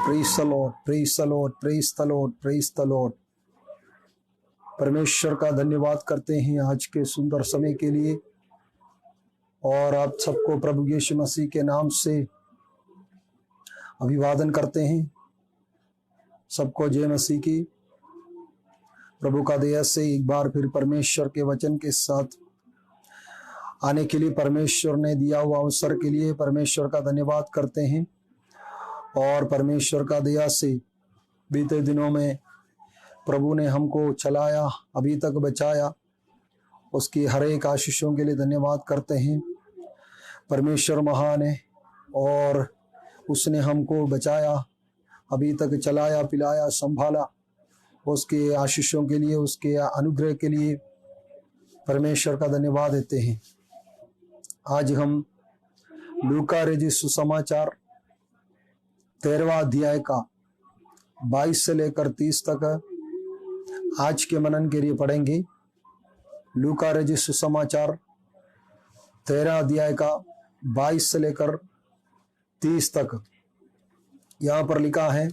Praise the Lord, praise the Lord, praise the Lord, praise the Lord. परमेश्वर का धन्यवाद करते हैं आज के सुंदर समय के लिए, और आप सबको प्रभु यीशु मसीह के नाम से अभिवादन करते हैं। सबको जय मसीह की। प्रभु का दया से एक बार फिर परमेश्वर के वचन के साथ आने के लिए परमेश्वर ने दिया हुआ अवसर के लिए परमेश्वर का धन्यवाद करते हैं। और परमेश्वर का दया से बीते दिनों में प्रभु ने हमको चलाया, अभी तक बचाया, उसकी हर एक आशीषों के लिए धन्यवाद करते हैं। परमेश्वर महान है और उसने हमको बचाया, अभी तक चलाया, पिलाया, संभाला। उसके आशीषों के लिए, उसके अनुग्रह के लिए परमेश्वर का धन्यवाद देते हैं। आज हम लूका रचित सुसमाचार 13वां अध्याय का 22 से लेकर 30 तक आज के मनन के लिए पढ़ेंगे। लूका रचित सुसमाचार 13 अध्याय का 22 से लेकर 30 तक। यहाँ पर लिखा है,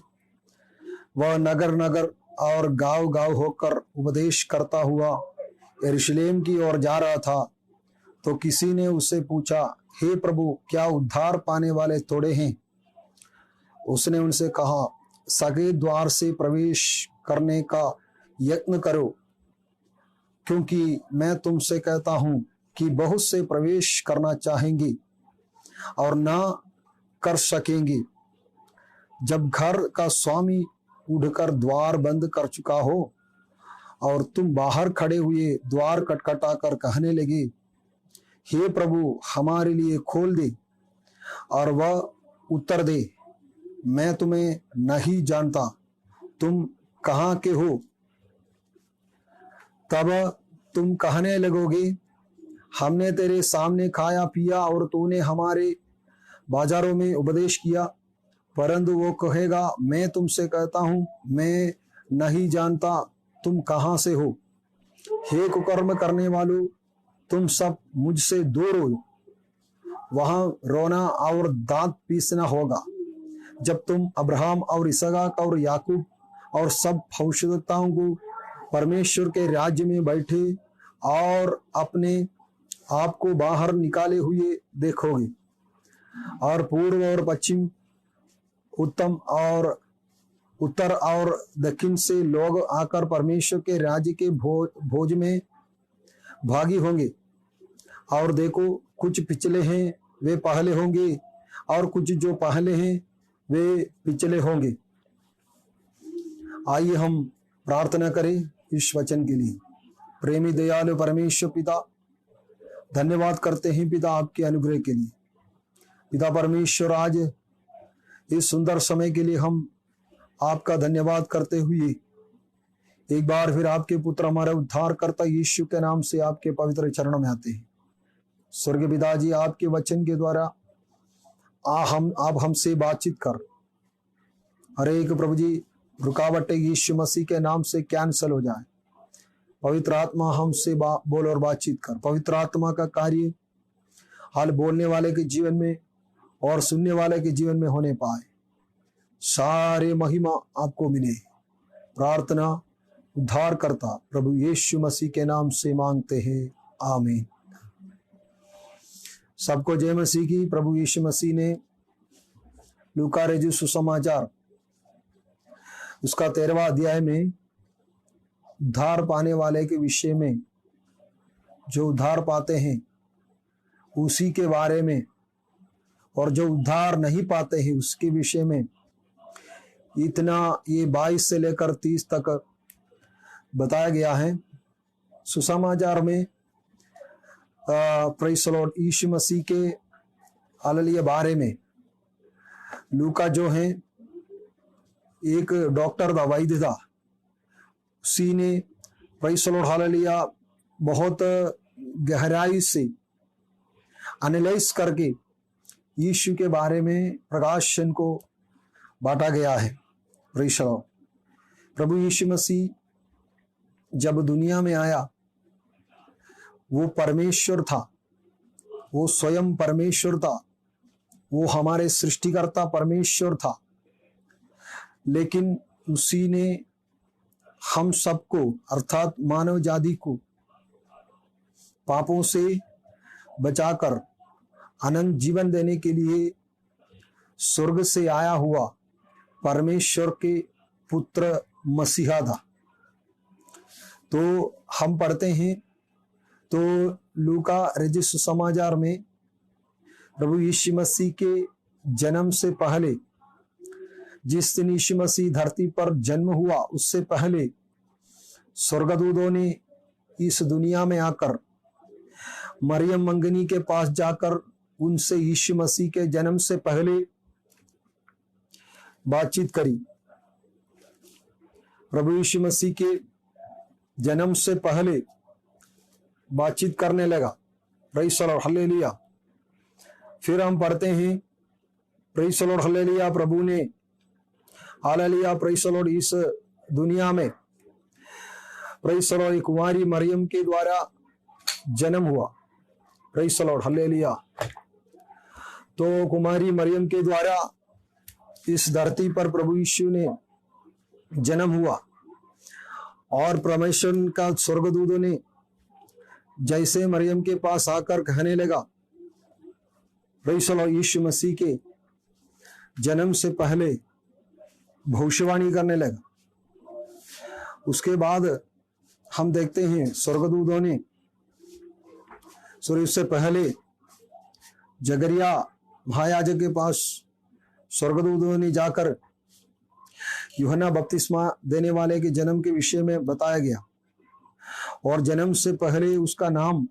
वह नगर नगर और गांव गांव होकर उपदेश करता हुआ यरूशलेम की ओर जा रहा था, तो किसी ने उससे पूछा, हे प्रभु, क्या उद्धार पाने वाले थोड़े हैं? उसने उनसे कहा, सगे द्वार से प्रवेश करने का यत्न करो, क्योंकि मैं तुमसे कहता हूं कि बहुत से प्रवेश करना चाहेंगे और ना कर सकेंगे। जब घर का स्वामी उठकर द्वार बंद कर चुका हो और तुम बाहर खड़े हुए द्वार खटखटाकर कहने लगे, हे प्रभु, हमारे लिए खोल दे, और वह उत्तर दे, मैं तुम्हें नहीं जानता, तुम कहाँ के हो? तब तुम कहने लगोगे, हमने तेरे सामने खाया पिया और तूने हमारे बाजारों में उपदेश किया। परंतु वो कहेगा, मैं तुमसे कहता हूँ, मैं नहीं जानता, तुम कहाँ से हो? हे कुकर्म करने वालों, तुम सब मुझसे दूर हो। वहां रोना और दांत पीसना होगा, जब तुम अब्राहम और इसहाक और याकूब और सब भविष्यद्वक्ताओं को परमेश्वर के राज्य में बैठे और अपने आप को बाहर निकाले हुए देखोगे। और पूर्व और पश्चिम, उत्तर और दक्षिण से लोग आकर परमेश्वर के राज्य के भोज में भागी होंगे। और देखो, कुछ पिछले हैं वे पहले होंगे, और कुछ जो पहले हैं वे पिछले होंगे। आइए हम प्रार्थना करें इस वचन के लिए। प्रेमी दयालु परमेश्वर पिता, धन्यवाद करते हैं पिता आपके अनुग्रह के लिए। पिता परमेश्वर, आज इस सुंदर समय के लिए हम आपका धन्यवाद करते हुए एक बार फिर आपके पुत्र हमारे उद्धारकर्ता यीशु के नाम से आपके पवित्र चरणों में आते हैं। स्वर्गीय पिताजी, आपके वचन के द्वारा आप हमसे बातचीत कर। हर एक प्रभु जी रुकावटें यीशु मसीह के नाम से कैंसल हो जाए। पवित्र आत्मा हमसे बोल और बातचीत कर। पवित्र आत्मा का कार्य हाल बोलने वाले के जीवन में और सुनने वाले के जीवन में होने पाए। सारे महिमा आपको मिले। प्रार्थना उद्धार करता प्रभु यीशु मसीह के नाम से मांगते हैं, आमीन। सबको जय मसीह की। प्रभु यीशु मसीह ने लूका रचित सुसमाचार उसका 13वां अध्याय में उद्धार पाने वाले के विषय में, जो उद्धार पाते हैं उसी के बारे में, और जो उद्धार नहीं पाते हैं उसके विषय में इतना ये 22 से लेकर 30 तक बताया गया है। सुसमाचार में प्रेज़ द लॉर्ड यीशु मसीह के हालेलुया बारे में लूका जो है एक डॉक्टर था, वैद्य था। उसी ने प्रेज़ द लॉर्ड हालेलुया बहुत गहराई से एनालाइज करके यीशु के बारे में प्रकाशन को बांटा गया है। Praise the lord. प्रभु यीशु मसीह जब दुनिया में आया, वो परमेश्वर था, वो स्वयं परमेश्वर था, वो हमारे सृष्टिकर्ता परमेश्वर था। लेकिन उसी ने हम सबको अर्थात मानव जाति को पापों से बचाकर अनंत जीवन देने के लिए स्वर्ग से आया हुआ परमेश्वर के पुत्र मसीहा था। तो हम पढ़ते हैं तो लूका रजिस्टर समाचार में प्रभु यीशु मसीह के जन्म से पहले, जिस दिन यीशु मसीह धरती पर जन्म हुआ उससे पहले स्वर्गदूतों ने इस दुनिया में आकर मरियम मंगनी के पास जाकर उनसे यीशु मसीह के जन्म से पहले बातचीत करी। प्रभु यीशु मसीह के जन्म से पहले बातचीत करने लगा। Praise the lord, hallelujah. फिर हम पढ़ते हैं प्रेज़ द लॉर्ड, हालेलुया। प्रभु ने हालेलुया प्रेज़ द लॉर्ड इस दुनिया में प्रेज़ द लॉर्ड कुंवारी मरियम के द्वारा जन्म हुआ। Praise the lord, hallelujah. तो कुमारी मरियम के द्वारा इस धरती पर प्रभु यीशु ने जन्म हुआ और परमेश्वर का स्वर्गदूतों ने जैसे मरियम के पास आकर कहने लगा, प्रेज़ द लॉर्ड, यीशु मसीह के जन्म से पहले भविष्यवाणी करने लगा। उसके बाद हम देखते हैं स्वर्गदूतों ने उससे पहले जकरिया महायाजक के पास स्वर्गदूतों ने जाकर यूहन्ना बपतिस्मा देने वाले के जन्म के विषय में बताया गया और जन्म से पहले उसका नाम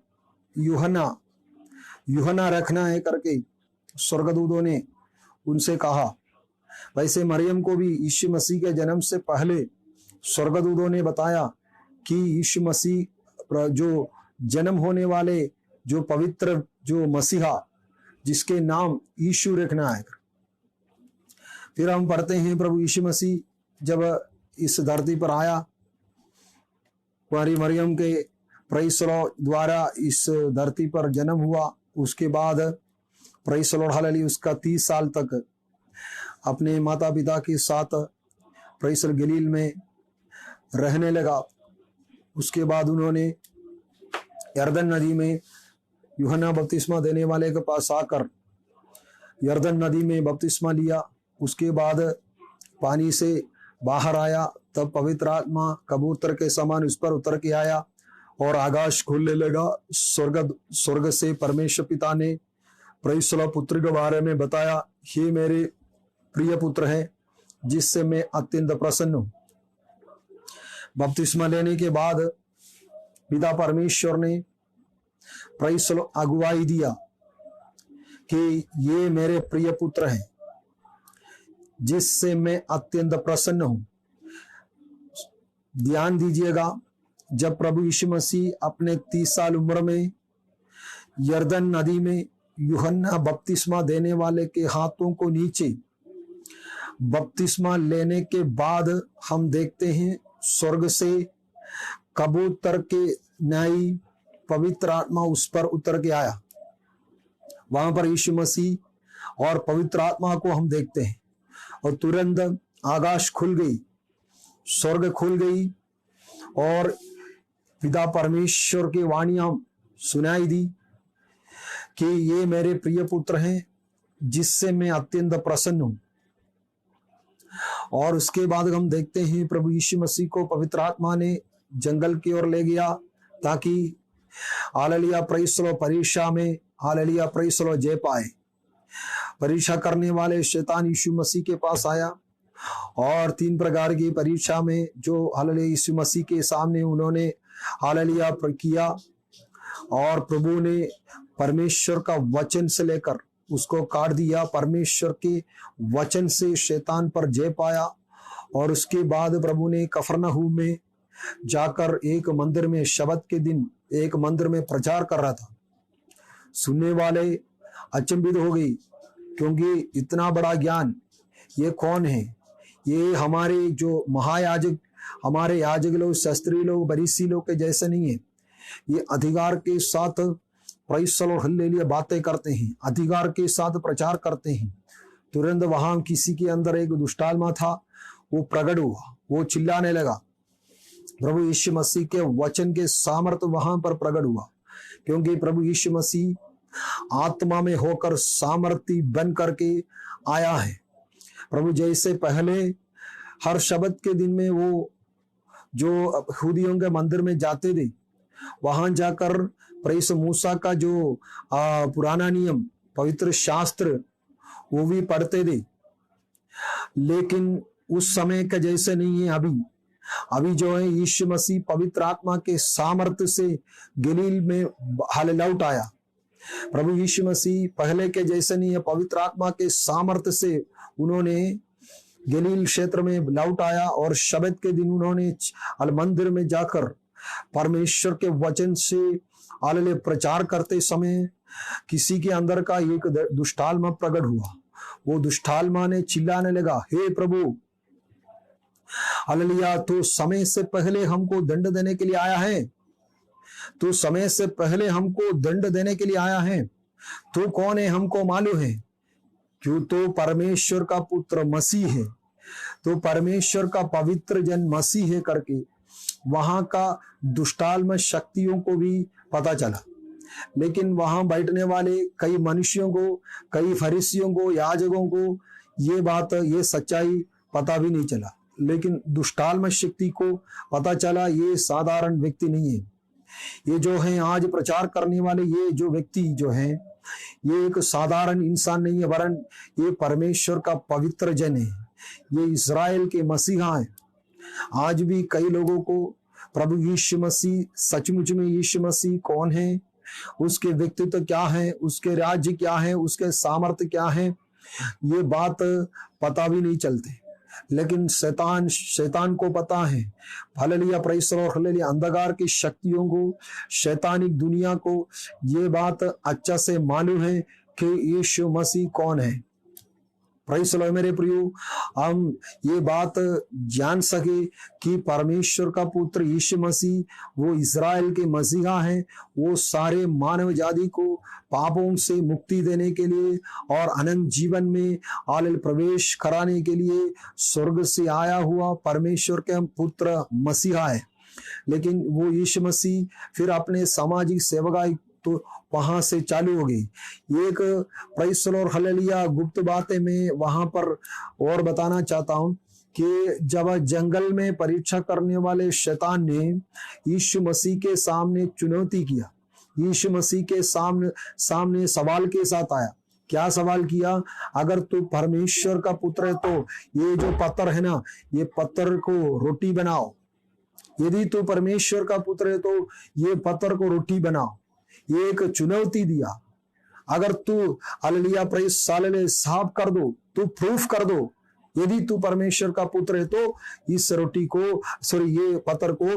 यूहन्ना रखना है करके स्वर्गदूतों ने उनसे कहा। वैसे मरियम को भी यीशु मसीह के जन्म से पहले स्वर्गदूतों ने बताया कि यीशु मसीह जो जन्म होने वाले जो पवित्र जो मसीहा जिसके नाम यीशु रखना है। फिर हम पढ़ते हैं प्रभु यीशु मसीह जब इस धरती पर आया, कुंवारी मरियम के प्रेज़ द लॉर्ड द्वारा इस धरती पर जन्म हुआ। उसके बाद प्रेज़ द लॉर्ड, हालेलुया, उसका 30 साल तक अपने माता पिता के साथ प्रेज़ द लॉर्ड गलील में रहने लगा। उसके बाद उन्होंने यरदन नदी में यूहन्ना बपतिस्मा देने वाले के पास आकर यरदन नदी में बपतिस्मा लिया। उसके बाद पानी से बाहर आया, तब पवित्र आत्मा कबूतर के समान उस पर उतर के आया और आकाश खुलने लगा। स्वर्ग से परमेश्वर पिता ने प्रेज़ द लॉर्ड पुत्र के बारे में बताया, हे मेरे प्रिय पुत्र है जिससे मैं अत्यंत प्रसन्न हूं। बपतिस्मा लेने के बाद पिता परमेश्वर ने प्रेज़ द लॉर्ड अगुवाई दिया कि ये मेरे प्रिय पुत्र हैं जिससे मैं अत्यंत प्रसन्न हूं। ध्यान दीजिएगा, जब प्रभु यीशु मसीह अपने 30 साल उम्र में यरदन नदी में यूहन्ना बपतिस्मा देने वाले के हाथों को नीचे बपतिस्मा लेने के बाद हम देखते हैं स्वर्ग से कबूतर के न्यायी पवित्र आत्मा उस पर उतर के आया। वहां पर यीशु मसीह और पवित्र आत्मा को हम देखते हैं और तुरंत आकाश खुल गई, स्वर्ग खुल गई और पिता परमेश्वर की वाणियां सुनाई दी कि ये मेरे प्रिय पुत्र हैं जिससे मैं अत्यंत प्रसन्न हूं। और उसके बाद हम देखते हैं प्रभु यीशु मसीह को पवित्र आत्मा ने जंगल की ओर ले गया ताकि हालेलुया प्रेज़ द लॉर्ड परीक्षा में हालेलुया प्रेज़ द लॉर्ड जय पाए। परीक्षा करने वाले शैतान यीशु मसीह के पास आया और 3 प्रकार की परीक्षा में जो हालेलुया यीशु मसीह के सामने उन्होंने हालेलुया किया और प्रभु ने परमेश्वर का वचन से लेकर उसको काट दिया। परमेश्वर के वचन से शैतान पर जय पाया और उसके बाद प्रभु ने कफरनहूम में जाकर एक मंदिर में शबत के दिन एक मंदिर में प्रचार कर रहा था। सुनने वाले अचंभित हो गई क्योंकि इतना बड़ा ज्ञान ये कौन है? ये हमारे जो महायाजक हमारे याजक लोग शास्त्री लोग बरीसी लोग के जैसे नहीं है। ये अधिकार के साथ प्रेज़ द लॉर्ड हालेलुया बातें करते हैं, अधिकार के साथ प्रचार करते हैं। तुरंत वहां किसी के अंदर एक दुष्टात्मा था वो प्रकट हुआ, वो चिल्लाने लगा। प्रभु यीशु मसीह के वचन के सामर्थ्य वहां पर प्रकट हुआ, क्योंकि प्रभु यीशु मसीह आत्मा में होकर सामर्थी बन करके आया है। प्रभु जैसे पहले हर शब्द के दिन में वो जो यहूदियों के मंदिर में जाते थे, वहां जाकर प्रेस मूसा का जो पुराना नियम पवित्र शास्त्र वो भी पढ़ते थे, लेकिन उस समय का जैसे नहीं है अभी जो है यीशु मसीह पवित्र आत्मा के सामर्थ्य से गलील में लौट आया। प्रभु यीशु मसीह पहले के जैसे नहीं है, पवित्र आत्मा के सामर्थ्य से उन्होंने गलील क्षेत्र में लौट आया और शबत के दिन उन्होंने मंदिर में जाकर परमेश्वर के वचन से हालेलुया प्रचार करते समय किसी के अंदर का एक दुष्टात्मा प्रकट हुआ। वो दुष्टात्मा ने चिल्लाने लगा, हे प्रभु हालेलुया, तो समय से पहले हमको दंड देने के लिए आया है, तो समय से पहले हमको दंड देने के लिए आया है, तो कौन है हमको मालूम है, क्यों तो परमेश्वर का पुत्र मसीह है, तो परमेश्वर का पवित्र जन मसीह है करके वहां का दुष्टात्मा शक्तियों को भी पता चला। लेकिन वहां बैठने वाले कई मनुष्यों को, कई फरीसियों को, याजकों को ये बात, ये सच्चाई पता भी नहीं चला। लेकिन दुष्टात्मा शक्ति को पता चला ये साधारण व्यक्ति नहीं है, ये जो है आज प्रचार करने वाले ये जो व्यक्ति जो है ये एक साधारण इंसान नहीं है, वरन ये परमेश्वर का पवित्र जन है, ये इस्राएल के मसीहा है। आज भी कई लोगों को प्रभु यीशु मसीह, सचमुच में यीशु मसीह कौन है, उसके व्यक्तित्व क्या है, उसके राज्य क्या है, उसके सामर्थ्य क्या है, ये बात पता भी नहीं चलते। लेकिन शैतान को पता है। Hallelujah, praise the lord, hallelujah. अंधकार की शक्तियों को, शैतानिक दुनिया को ये बात अच्छा से मालूम है कि यीशु मसीह कौन है। प्रेज़ द लॉर्ड मेरे प्रियो, हम ये बात जान सके कि परमेश्वर का पुत्र यीशु मसीह वो इस्राएल के मसीहा है, वो सारे मानव जाति को पापों से मुक्ति देने के लिए और अनंत जीवन में आल प्रवेश कराने के लिए स्वर्ग से आया हुआ परमेश्वर के पुत्र मसीहा है। लेकिन वो यीशु मसीह फिर अपने सामाजिक सेवकाई तो वहां से चालू हो गई। एक प्रेज़ द लॉर्ड हालेलुया गुप्त बातें मैं वहां पर और बताना चाहता हूं कि जब जंगल में परीक्षा करने वाले शैतान ने यीशु मसीह के सामने चुनौती किया, यीशु मसीह के सामने सवाल के साथ आया। क्या सवाल किया? अगर तू परमेश्वर का पुत्र है तो ये जो पत्थर है ना, ये पत्थर को रोटी बनाओ। यदि तू परमेश्वर का पुत्र है तो ये पत्थर को रोटी बनाओ। ये एक चुनौती दिया। अगर तू हालेलुया प्रेज़ साफ कर दो, तू प्रूफ कर दो, यदि तू परमेश्वर का पुत्र है तो इस रोटी को ये पत्थर को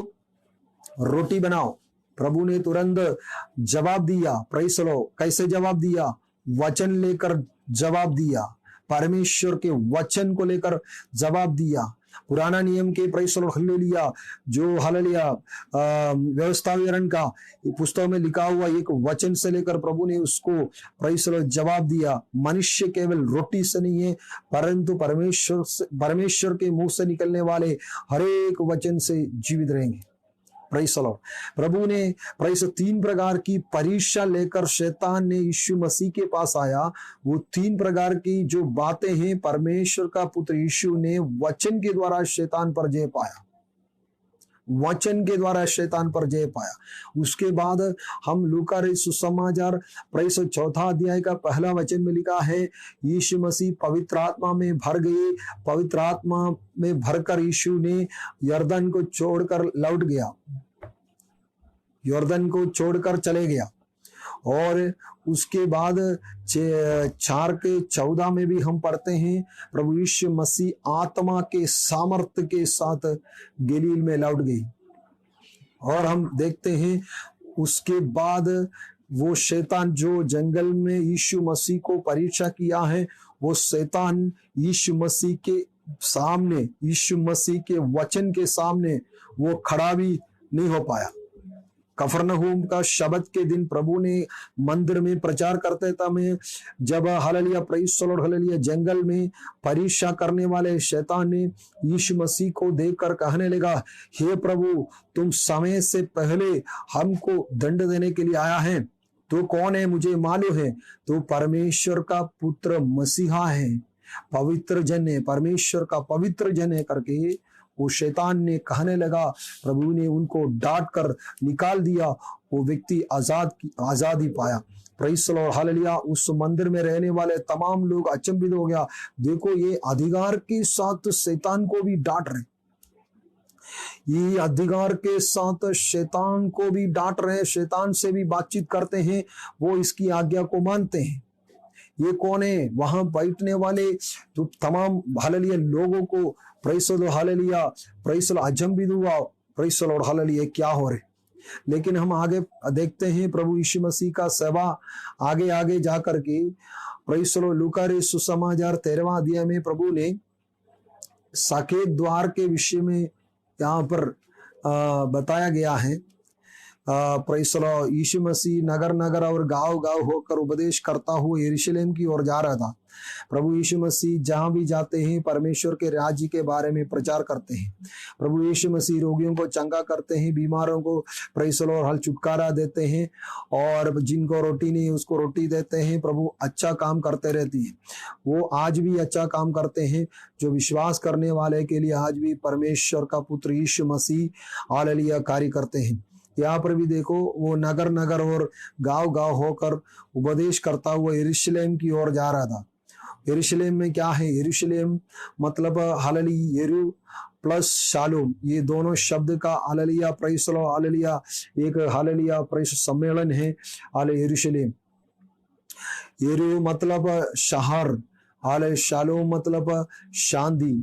रोटी बनाओ। प्रभु ने तुरंत जवाब दिया। प्रेज़ द लॉर्ड, कैसे जवाब दिया? वचन लेकर जवाब दिया, परमेश्वर के वचन को लेकर जवाब दिया। पुराना नियम के प्रेज़ द लॉर्ड हालेलुया जो हालेलुया व्यवस्था विवरण का पुस्तक में लिखा हुआ एक वचन से लेकर प्रभु ने उसको प्रेज़ द लॉर्ड जवाब दिया। मनुष्य केवल रोटी से नहीं है, परंतु परमेश्वर के मुंह से निकलने वाले हर एक वचन से जीवित रहेंगे। Praise the lord. प्रभु ने प्रेज़ 3 प्रकार की परीक्षा लेकर शैतान ने यीशु मसीह के पास आया। वो 3 प्रकार की जो बातें हैं, परमेश्वर का पुत्र यीशु ने वचन के द्वारा शैतान पर जय पाया, वचन के द्वारा शैतान पर जय पाया। उसके बाद हम लूका सुसमाचार प्रेज़ 4 अध्याय का पहला वचन में लिखा है, यीशु मसीह पवित्र आत्मा में भर गए। पवित्र आत्मा में भरकर यीशु ने यरदन को छोड़कर लौट गया, यरदन को छोड़कर चले गया। और उसके बाद 4:14 में भी हम पढ़ते हैं, प्रभु यीशु मसीह आत्मा के सामर्थ्य के साथ गलील में लौट गई। और हम देखते हैं उसके बाद वो शैतान जो जंगल में यीशु मसीह को परीक्षा किया है, वो शैतान यीशु मसीह के सामने, यीशु मसीह के वचन के सामने वो खड़ा भी नहीं हो पाया। कफरनहूम का शबत के दिन प्रभु ने मंदिर में प्रचार करते समय जब hallelujah praise the lord hallelujah जंगल में परीक्षा करने वाले शैतान ने यीशु मसीह को देखकर कहने लगा, हे प्रभु, तुम समय से पहले हमको दंड देने के लिए आया है। तो कौन है मुझे मालूम है, तो परमेश्वर का पुत्र मसीहा है, पवित्र जन है, परमेश्वर का पवित्र जन है करके वो शैतान ने कहने लगा। प्रभु ने उनको डांट कर निकाल दिया। वो व्यक्ति आजादी पाया। Praise the lord hallelujah. उस मंदिर में रहने वाले तमाम लोग अचंभित हो गया। देखो, ये अधिकार के साथ शैतान को भी डांट रहे, ये अधिकार के साथ शैतान को भी डांट रहे, शैतान से भी बातचीत करते हैं, वो इसकी आज्ञा को मानते हैं। ये कौन है? वहां बैठने वाले तो तमाम हालेलुया लोगों को praise the lord hallelujah, praise the Lord अचंभित हुआ। प्रेज़ द लॉर्ड हालेलुया, क्या हो रहे। लेकिन हम आगे देखते हैं प्रभु यीशु मसीह का सेवा आगे आगे जाकर के प्रेज़ द लॉर्ड लूका रे सुसमाचार 13वां अध्याय में प्रभु ने साकेत द्वार के विषय में यहाँ पर बताया गया है। प्रेज़ द लॉर्ड यीशु मसीह नगर नगर और गांव गांव होकर उपदेश करता हुआ यरूशलेम की ओर जा रहा था। प्रभु यीशु मसीह जहां भी जाते हैं परमेश्वर के राज्य के बारे में प्रचार करते हैं। प्रभु यीशु मसीह रोगियों को चंगा करते हैं, बीमारों को प्रेज़ द लॉर्ड हल छुटकारा देते हैं, और जिनको रोटी नहीं उसको रोटी देते हैं। प्रभु अच्छा काम करते रहते हैं। वो आज भी अच्छा काम करते हैं। जो विश्वास करने वाले के लिए आज भी परमेश्वर का पुत्र यीशु मसीह हालेलुया कार्य करते हैं। यहाँ पर भी देखो, वो नगर नगर और गांव गांव होकर उपदेश करता हुआ यरूशलेम की ओर जा रहा था। यरूशलेम में क्या है? यरूशलेम मतलब हालेलुया यरू प्लस शालोम, ये दोनों शब्द का hallelujah praise the lord hallelujah एक हालेलुया प्रेज़ सम्मेलन है। हालेलुया यरूशलेम, यरू मतलब शहर, हालेलुया शालोम मतलब शांति,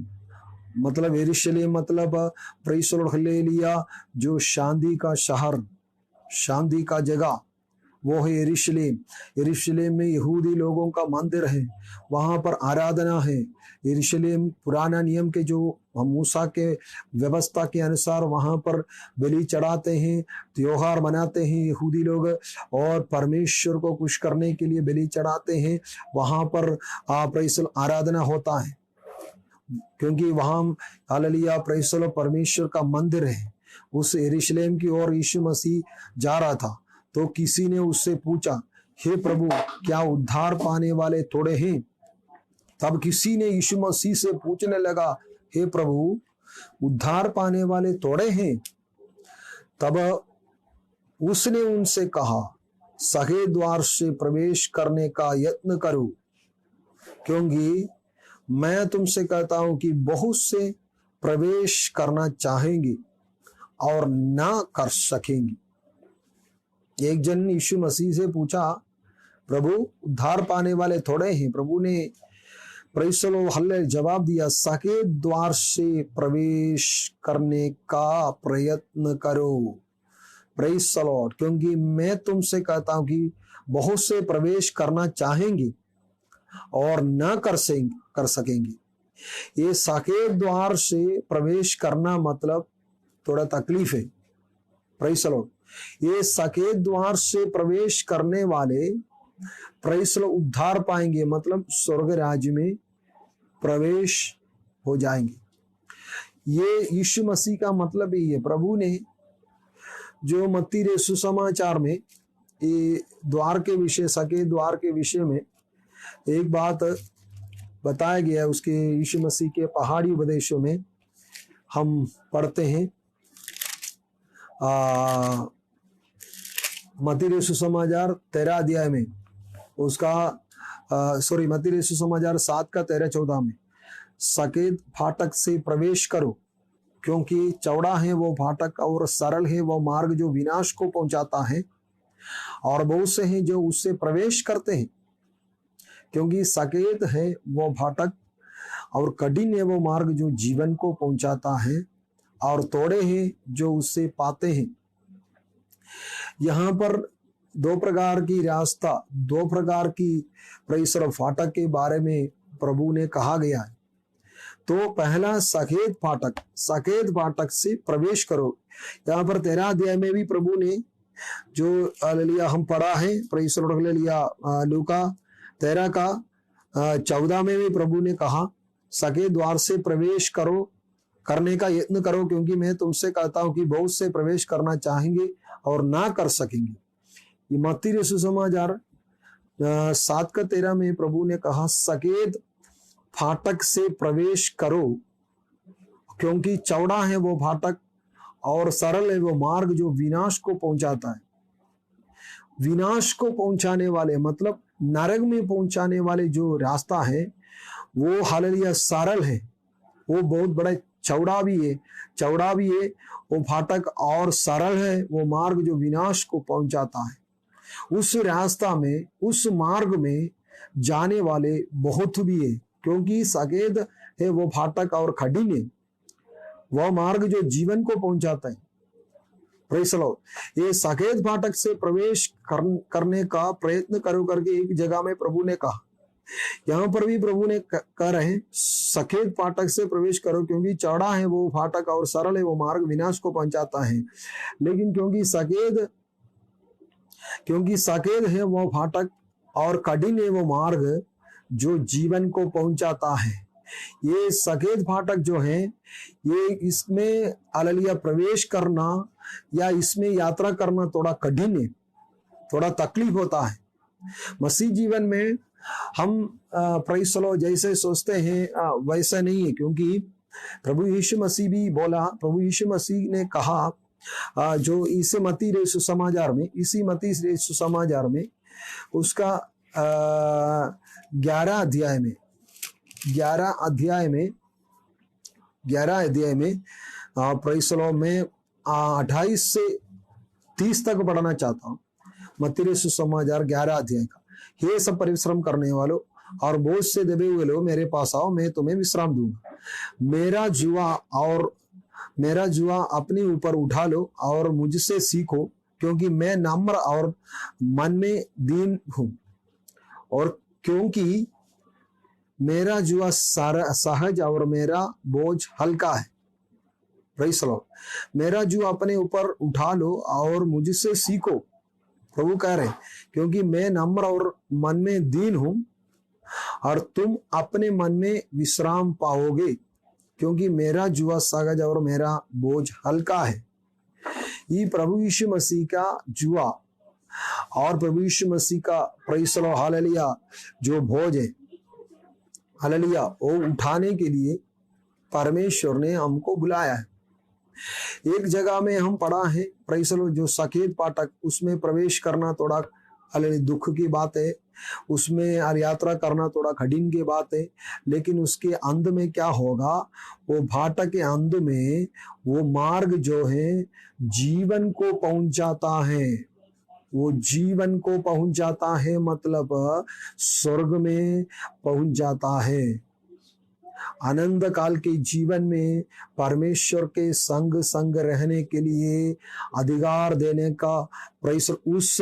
मतलब यरूशलेम मतलब प्रेज़ द लॉर्ड हालेलुया जो शांति का शहर, शांति का जगह, वो है यरूशलेम। यरूशलेम में यहूदी लोगों का मंदिर है, वहां पर आराधना है। यरूशलेम पुराना नियम के जो मूसा के व्यवस्था के अनुसार वहां पर बलि चढ़ाते हैं, त्योहार मनाते हैं यहूदी लोग, और परमेश्वर को खुश करने के लिए बलि चढ़ाते हैं। वहां पर प्रेज़ द लॉर्ड आराधना होता है, क्योंकि वहां हालेलुया प्रेज़ द लॉर्ड परमेश्वर का मंदिर है। उस यरूशलेम की ओर यीशु मसीह जा रहा था, तो किसी ने उससे पूछा, हे प्रभु, क्या उद्धार पाने वाले थोड़े हैं? तब किसी ने यीशु मसीह से पूछने लगा, हे प्रभु, उद्धार पाने वाले थोड़े हैं? तब उसने उनसे कहा, सगे द्वार से प्रवेश करने का यत्न करो, क्योंकि मैं तुमसे कहता हूं कि बहुत से प्रवेश करना चाहेंगे और ना कर सकेंगे। एक जन यीशु मसीह से पूछा, प्रभु, उद्धार पाने वाले थोड़े हैं? प्रभु ने प्रेज़ द लॉर्ड हालेलुया जवाब दिया, सके द्वार से प्रवेश करने का प्रयत्न करो। प्रेज़ द लॉर्ड, क्योंकि मैं तुमसे कहता हूं कि बहुत से प्रवेश करना चाहेंगे और ना कर सकेंगे। ये साकेत द्वार से प्रवेश करना मतलब थोड़ा तकलीफ है। प्रेज़ द लॉर्ड, ये साकेत द्वार से प्रवेश करने वाले प्रेज़ द लॉर्ड उद्धार पाएंगे, मतलब स्वर्ग राज्य में प्रवेश हो जाएंगे। ये यीशु मसीह का मतलब ही है। प्रभु ने जो मत्ती रे सुसमाचार में ये द्वार के विषय, साकेत द्वार के विषय में एक बात बताया गया है, उसके यीशु मसीह के पहाड़ी उपदेशों में हम पढ़ते हैं। मत्ती रे सुसमाचार 13 अध्याय में उसका मत्ती रे सुसमाचार 7 का 13-14 में, साकेत फाटक से प्रवेश करो, क्योंकि चौड़ा है वो फाटक और सरल है वो मार्ग जो विनाश को पहुंचाता है, और बहुत से हैं जो उससे प्रवेश करते हैं। क्योंकि साकेत है वो फाटक और कठिन है वो मार्ग जो जीवन को पहुंचाता है, और तोड़े हैं जो उससे पाते हैं। यहाँ पर दो प्रकार की रास्ता, दो प्रकार की प्रेज़ द लॉर्ड फाटक के बारे में प्रभु ने कहा गया है। तो पहला साकेत फाटक, साकेत फाटक से प्रवेश करो। यहाँ पर 13 अध्याय में भी प्रभु ने जो हालेलुया हम पढ़ा है प्रेज़ द लॉर्ड हालेलुया लूका 13 का 14 में भी प्रभु ने कहा सके द्वार से प्रवेश करो, करने का यत्न करो, क्योंकि मैं तुमसे कहता हूं कि बहुत से प्रवेश करना चाहेंगे और ना कर सकेंगे। ये मत्ती सुसमाचार 7:13 में प्रभु ने कहा सकेत फाटक से प्रवेश करो, क्योंकि चौड़ा है वो फाटक और सरल है वो मार्ग जो विनाश को पहुंचाता है। विनाश को पहुंचाने वाले मतलब नरक में पहुंचाने वाले जो रास्ता है वो हालेलुया सरल है, वो बहुत बड़ा चौड़ा भी है वो फाटक, और सरल है वो मार्ग जो विनाश को पहुंचाता है। उस रास्ता में, उस मार्ग में जाने वाले बहुत भी है, क्योंकि सकेत है वो फाटक और कठिन है वह मार्ग जो जीवन को पहुंचाता है। Praise the Lord. ये सकेत फाटक से प्रवेश करने का प्रयत्न करो करके एक जगह में प्रभु ने कहा। यहाँ पर भी प्रभु ने कह रहे हैं सकेत फाटक से प्रवेश करो, क्योंकि चौड़ा है वो फाटक और सरल है वो मार्ग विनाश को पहुंचाता है। लेकिन क्योंकि सकेत है वो फाटक और कठिन है वो मार्ग जो जीवन को पहुंचाता है। ये सकेत फाटक जो है ये इसमें हालेलुया प्रवेश करना या इसमें यात्रा करना थोड़ा कठिन है, थोड़ा तकलीफ होता है। मसीह जीवन में हम प्रेज़ द लॉर्ड जैसे सोचते हैं वैसा नहीं है, क्योंकि प्रभु यीशु मसीह भी बोला, प्रभु यीशु मसीह ने कहा जो इसी मत्ती सुसमाचार में उसका 11 अध्याय में प्रेज़ द लॉर्ड में 28 से 30 तक पढ़ना चाहता हूँ। मत्ती सुसमाचार 11 अध्याय का। हे सब परिश्रम करने वालों और बोझ से दबे हुए लोग मेरे पास आओ, मैं तुम्हें विश्राम दूंगा। मेरा जुआ अपने ऊपर उठा लो और मुझसे सीखो, क्योंकि मैं नम्र और मन में दीन हूं, और क्योंकि मेरा जुआ सहज और मेरा बोझ हल्का है। Praise the Lord. मेरा जुआ अपने ऊपर उठा लो और मुझसे सीखो, प्रभु कह रहे हैं, क्योंकि मैं नम्र और मन में दीन हूं और तुम अपने मन में विश्राम पाओगे, क्योंकि मेरा जुआ सहज और मेरा बोझ हल्का है। ये प्रभु यीशु मसीह का जुआ और प्रभु यीशु मसीह का प्रेज़ द लॉर्ड हालेलुया जो बोझ है हालेलुया वो उठाने के लिए परमेश्वर ने हमको बुलाया है। एक जगह में हम पढ़ा है प्रेज़ द लॉर्ड जो सकेत फाटक, उसमें प्रवेश करना थोड़ा दुख की बात है, उसमें यात्रा करना थोड़ा कठिन की बात है, लेकिन उसके अंत में क्या होगा, वो फाटक के अंत में वो मार्ग जो है जीवन को पहुंचाता है। वो जीवन को पहुंच जाता है मतलब स्वर्ग में पहुंच जाता है। आनंद काल के जीवन में परमेश्वर के संग रहने के लिए अधिकार देने का प्रेज़ उस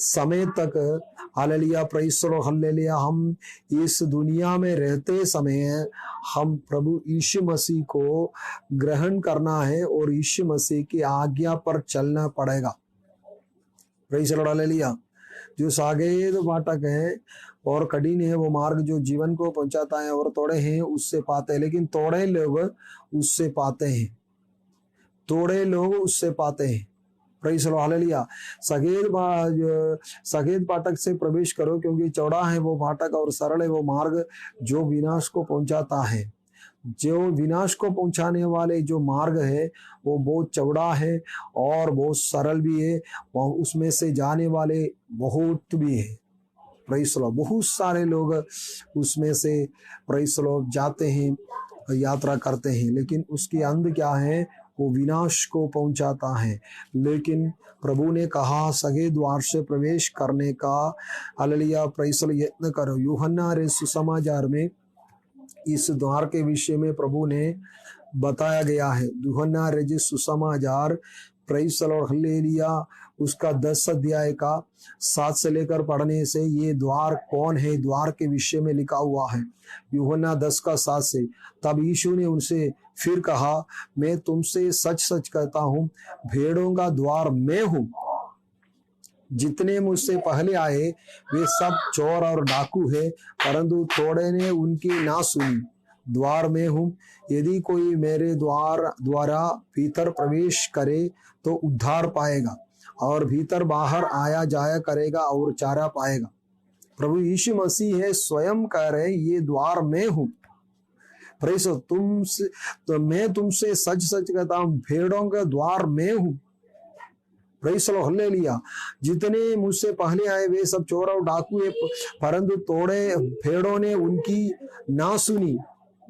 समय तक हालेलुया प्रेज़ हालेलुया हम इस दुनिया में रहते समय हम प्रभु यीशु मसीह को ग्रहण करना है और यीशु मसीह की आज्ञा पर चलना पड़ेगा। Praise the lord hallelujah. जो सकेत फाटक है और कठिन है वो मार्ग जो जीवन को पहुंचाता है, और थोड़े हैं उससे पाते हैं, लेकिन थोड़े लोग उससे पाते हैं, प्रेज़ द लॉर्ड हालेलुया। सकेत फाटक से प्रवेश करो, क्योंकि चौड़ा है वो फाटक और सरल है वो मार्ग जो विनाश को पहुंचाता है। जो विनाश को पहुंचाने वाले जो मार्ग है वो बहुत चौड़ा है और बहुत सरल भी है, उसमें से जाने वाले बहुत भी है। Praise the Lord. बहुत सारे लोग उसमें से प्रेज़ द लॉर्ड जाते हैं, यात्रा करते हैं, लेकिन उसके अंत क्या है, वो विनाश को पहुंचाता है। लेकिन प्रभु ने कहा सगे द्वार से प्रवेश करने का हालेलुया प्रेज़ द लॉर्ड यत्न करो। यूहन्ना रे सुसमाचार में इस द्वार के विषय में प्रभु ने बताया गया है। यूहन्ना रे सुसमाचार प्रेज़ द लॉर्ड हालेलुया उसका 10 अध्याय का 7 से लेकर पढ़ने से ये द्वार कौन है, द्वार के विषय में लिखा हुआ है। यूहन्ना 10 का 7 से। तब यीशु ने उनसे फिर कहा, मैं तुमसे सच सच कहता हूं, भेड़ों का द्वार मैं हूं। जितने मुझसे पहले आए वे सब चोर और डाकू है, परंतु थोड़े ने उनकी ना सुनी। द्वार में हूँ, यदि कोई मेरे द्वारा भीतर प्रवेश करे तो उद्धार पाएगा, और भीतर बाहर आया जाया करेगा और चारा पाएगा। प्रभु यीशु मसीह है स्वयं कह रहे, ये द्वार में हूँ। प्रेस तुमसे तो मैं तुमसे सच सच कहता हूँ, भेड़ों का द्वार में हूँ। प्रेस लो, हालेलुया। जितने मुझसे पहले आए वे सब चोर और डाकू है, परंतु थोड़े भेड़ों ने उनकी ना सुनी।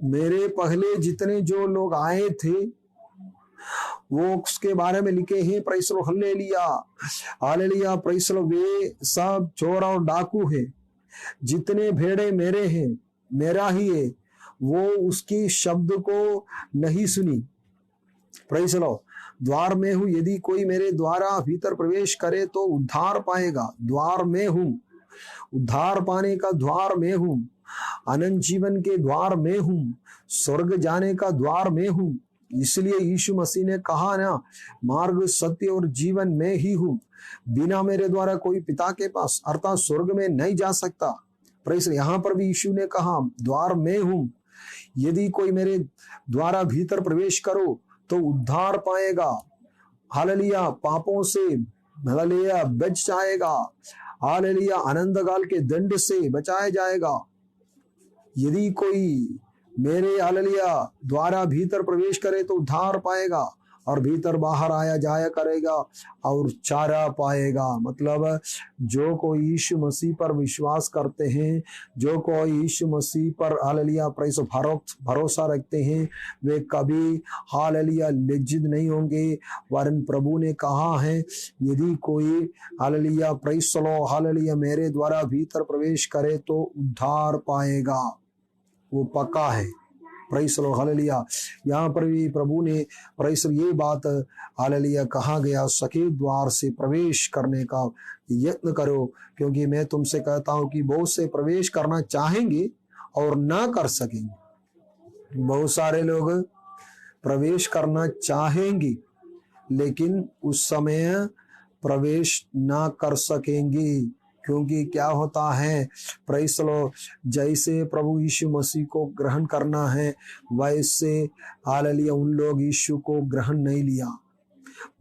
मेरे पहले जितने जो लोग आए थे वो उसके बारे में लिखे हैं। प्रेस लो, हालेलुया, हालेलुया, प्रेस लो। वे सब चोर और डाकू है, जितने भेड़े मेरे हैं, मेरा ही है, वो उसकी शब्द को नहीं सुनी। प्रेस लो, द्वार में हूं, यदि कोई मेरे द्वारा भीतर प्रवेश करे तो उद्धार पाएगा। द्वार में हूं, उद्धार पाने का द्वार में हूं, अनंत जीवन के द्वार में हूं, स्वर्ग जाने का द्वार में हूं। इसलिए यीशु मसीह ने कहा ना, मार्ग सत्य और जीवन में ही हूं, बिना मेरे द्वारा कोई पिता के पास अर्थात स्वर्ग में नहीं जा सकता। प्रेस, यहां पर भी यीशु ने कहा द्वार में हूं, यदि कोई मेरे द्वारा भीतर प्रवेश करो तो उद्धार पाएगा। हालेलुया, पापों से हालेलुया बच जाएगा। हालेलुया, अनंत काल के दंड से बचाया जाएगा। यदि कोई मेरे हालेलुया द्वारा भीतर प्रवेश करे तो उद्धार पाएगा, और भीतर बाहर आया जाया करेगा और चारा पाएगा। मतलब जो कोई यीशु मसीह पर विश्वास करते हैं, जो कोई यीशु मसीह पर हालेलुया प्रेस भरोसा रखते हैं, वे कभी हालेलुया लज्जित नहीं होंगे। वरन प्रभु ने कहा है, यदि कोई हालेलुया प्रेस लो हालेलुया मेरे द्वारा भीतर प्रवेश करे तो उद्धार पाएगा, वो पक्का है। प्रेस लो, हालेलुया। यहाँ पर भी प्रभु ने प्रेस ये बात हालेलुया कहा गया, सकेत द्वार से प्रवेश करने का यत्न करो, क्योंकि मैं तुमसे कहता हूं कि बहुत से प्रवेश करना चाहेंगे और ना कर सकेंगे। बहुत सारे लोग प्रवेश करना चाहेंगे लेकिन उस समय प्रवेश ना कर सकेंगे, क्योंकि क्या होता है, प्रेस लो, जैसे प्रभु यीशु मसीह को ग्रहण करना है वैसे हालेलुया उन लोग यीशु को ग्रहण नहीं लिया।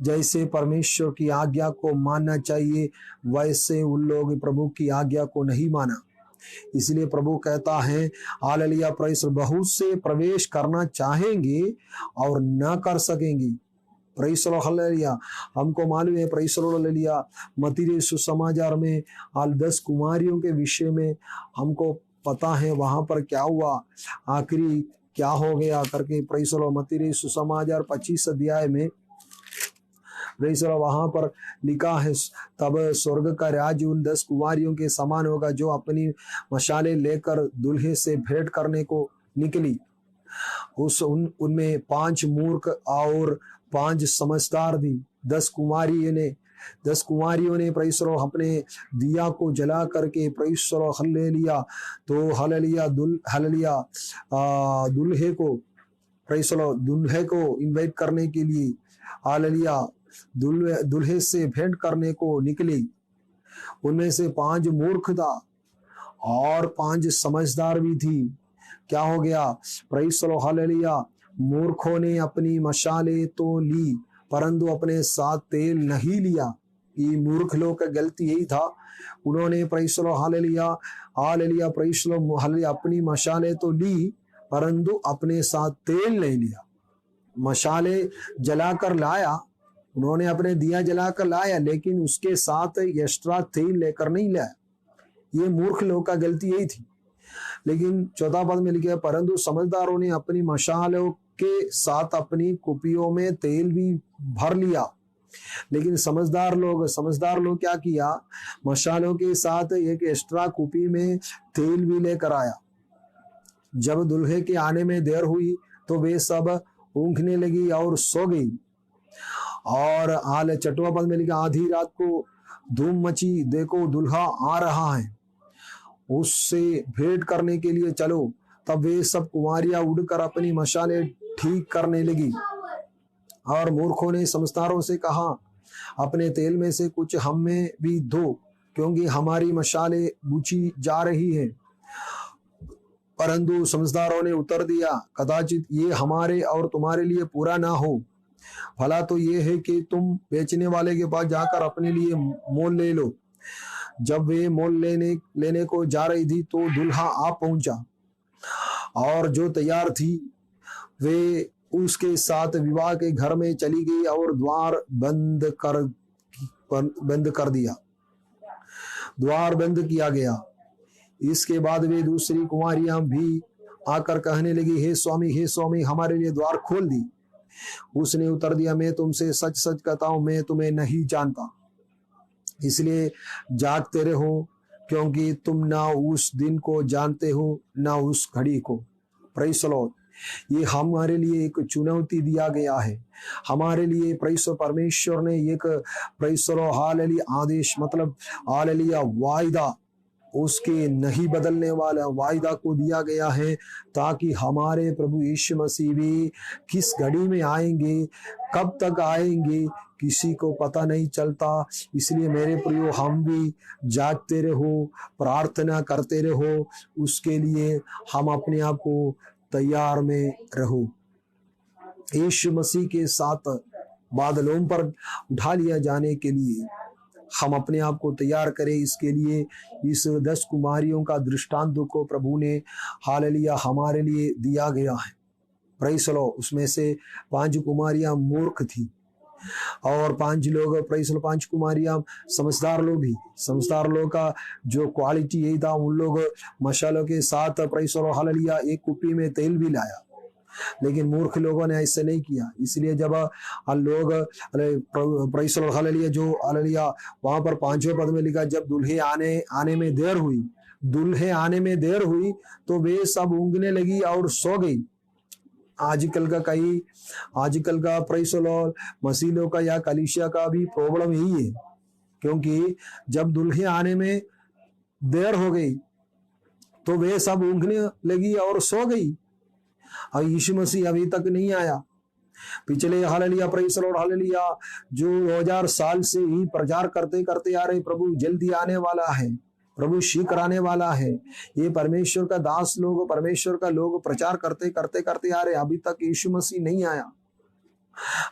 जैसे परमेश्वर की आज्ञा को मानना चाहिए वैसे उन लोग प्रभु की आज्ञा को नहीं माना। इसलिए प्रभु कहता है हालेलुया प्रेस, बहुत से प्रवेश करना चाहेंगे और ना कर सकेंगे। प्रेस लो, हालेलुया। हमको मालूम है प्रेस लो, हालेलुया, मत्ती सुसमाचार में 10 कुमारियों के विषय में हमको पता है वहां पर क्या हुआ, आखिरी क्या हो गया करके। प्रेस लो, मत्ती सुसमाचार 25 अध्याय में प्रेस लो वहां पर लिखा है, तब स्वर्ग का राज्य उन 10 कुमारियों के समान होगा जो अपनी मशाले लेकर दूल्हे से भेंट करने को निकली। उनमें 5 मूर्ख और 5 समझदार थी। 10 कुमारियों ने प्रेस लो अपने दिया को जला करके प्रेस लो हालेलुया, तो हालेलुया दूल्हे को प्रेस लो दूल्हे को इनवाइट करने के लिए हालेलुया दूल्हे से भेंट करने को निकली। उनमें से 5 मूर्ख था और 5 समझदार भी थी। क्या हो गया, प्रेस लो हालेलुया, मूर्खों ने अपनी मशाले तो ली परंतु अपने साथ तेल नहीं लिया। ये मूर्ख लोग का गलती यही था, उन्होंने प्रेस लो हालेलुया हालेलुया प्रेस लो हालेलुया अपनी मशाले तो ली परंतु अपने साथ तेल नहीं लिया। मशाले जलाकर लाया, उन्होंने अपने दिया जलाकर लाया, लेकिन उसके साथ एक्स्ट्रा तेल लेकर नहीं लाया। ये मूर्ख लोग का गलती यही थी। लेकिन 14 पद में लिखा, परंतु समझदारों ने अपनी मशालों के साथ अपनी कुपियों में तेल भी भर लिया। लेकिन समझदार लोग क्या किया, मशालों के साथ एक एक्स्ट्रा कुपी में तेल भी लेकर आया। जब दुल्हे के आने में देर हुई तो वे सब ऊँघने लगी और सो गई। और हाल 6वां पद में लिखा, आधी रात को धूम मची, देखो दुल्हा आ रहा है, उससे भेंट करने के लिए चलो। तब वे सब कुंवारियां उड़कर अपनी मशाले ठीक करने लगी। और मूर्खों ने समझदारों से कहा, अपने तेल में से कुछ हमें भी दो, क्योंकि हमारी मशालें बुझी जा रही है। परंतु समझदारों ने उत्तर दिया, कदाचित ये हमारे और तुम्हारे लिए पूरा ना हो। भला तो ये है कि तुम बेचने वाले के पास जाकर अपने लिए मोल ले लो। जब वे मोल लेने को जा रही थी तो दूल्हा आ पहुंचा, और जो तैयार थी वे उसके साथ विवाह के घर में चली गई और द्वार बंद कर दिया। द्वार बंद किया गया। इसके बाद वे दूसरी कुमारियां भी आकर कहने लगी, हे स्वामी, हमारे लिए द्वार खोल दी। उसने उत्तर दिया, मैं तुमसे सच सच कहता हूं, मैं तुम्हें नहीं जानता, इसलिए जागते रहो, क्योंकि तुम ना उस दिन को जानते हो ना उस घड़ी को। Praise the Lord. ये हमारे लिए एक चुनौती दिया गया है। हमारे लिए परमेश्वर ने एक प्रेज़ द लॉर्ड हालेलुया आदेश, मतलब हालेलुया वायदा, उसके नहीं बदलने वाला वायदा को दिया गया है, ताकि हमारे प्रभु यीशु मसीह भी किस घड़ी में आएंगे, कब तक आएंगे, किसी को पता नहीं चलता। इसलिए मेरे प्रियो, हम भी जागते रहो, प्रार्थना करते रहो, उसके लिए हम अपने आप को तैयार में रहो। यीशु मसीह के साथ बादलों पर उठा लिया जाने के लिए हम अपने आप को तैयार करें। इसके लिए इस 10 कुमारियों का दृष्टांत को प्रभु ने हालेलुया हमारे लिए दिया गया है। Praise the Lord. उसमें से 5 कुमारियां मूर्ख थी और 5 लोग, प्रेज़ द लॉर्ड, 5 कुमारियां समझदार लोग भी। समझदार लोग का जो क्वालिटी यही था, उन लोग मशालों के साथ प्रेज़ द लॉर्ड हालेलुया एक कुप्पी में तेल भी लाया, लेकिन मूर्ख लोगों ने ऐसे नहीं किया। इसलिए जब लोग प्रेज़ द लॉर्ड हालेलुया जो हालेलुया वहां पर 5वें पद में लिखा, जब दुल्हे आने में देर हुई तो वे सब ऊँघने लगी और सो गई। आजकल का प्रेज़ द लॉर्ड मसीलों का या कलीसिया का भी प्रॉब्लम यही है, क्योंकि जब दुल्हे आने में देर हो गई तो वे सब ऊँघने लगी और सो गई। और यीशु मसीह अभी तक नहीं आया। पिछले hallelujah praise the lord hallelujah जो 2000 साल से ही प्रचार करते करते आ रहे, प्रभु जल्दी आने वाला है, प्रभु शीघ्र आने वाला है। ये परमेश्वर का दास लोग, परमेश्वर का लोग प्रचार करते करते आ रहे, अभी तक यीशु मसीह नहीं आया।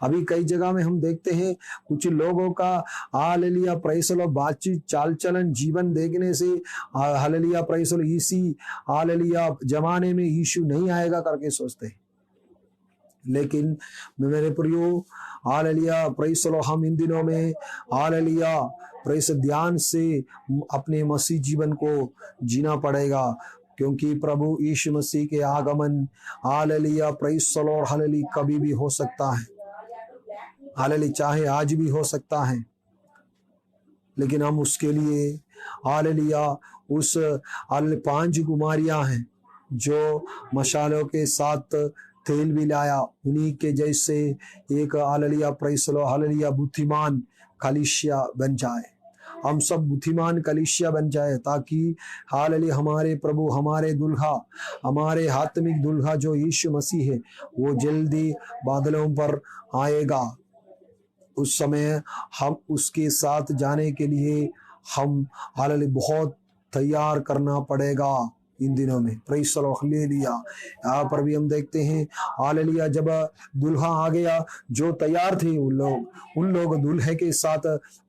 अभी कई जगह में हम देखते हैं कुछ लोगों का हालेलुया प्रेज़ द लॉर्ड बातचीत, चाल चलन, जीवन देखने से हालेलुया प्रेज़ द लॉर्ड इसी हालेलुया जमाने में यीशु नहीं आएगा करके सोचते हैं। लेकिन मेरे प्रियो हालेलुया प्रेज़ द लॉर्ड, हम इन दिनों में हालेलुया प्रेज़ ध्यान से अपने मसीह जीवन को जीना पड़ेगा, क्योंकि प्रभु यीशु मसीह के आगमन hallelujah praise the lord hallelujah कभी भी हो सकता है। हालेलुया चाहे आज भी हो सकता है, लेकिन हम उसके लिए हालेलुया उस 5 कुमारियां हैं जो मशालों के साथ तेल भी लाया, उन्हीं के जैसे एक hallelujah praise the lord hallelujah बुद्धिमान कलीसिया बन जाए। हम सब बुद्धिमान कलीसिया बन जाए, ताकि हालेलुया हमारे प्रभु, हमारे दुल्हा, हमारे आत्मिक दुल्हा जो यीशु मसीह है, वो जल्दी बादलों पर आएगा। उस समय हम उसके साथ जाने के लिए हम हालेलुया बहुत तैयार करना पड़ेगा इन दिनों में। Praise the lord hallelujah. यहाँ पर भी हम देखते हैं हालेलुया जब दुल्हा आ गया, जो तैयार थे उन लोग दूल्हे के साथ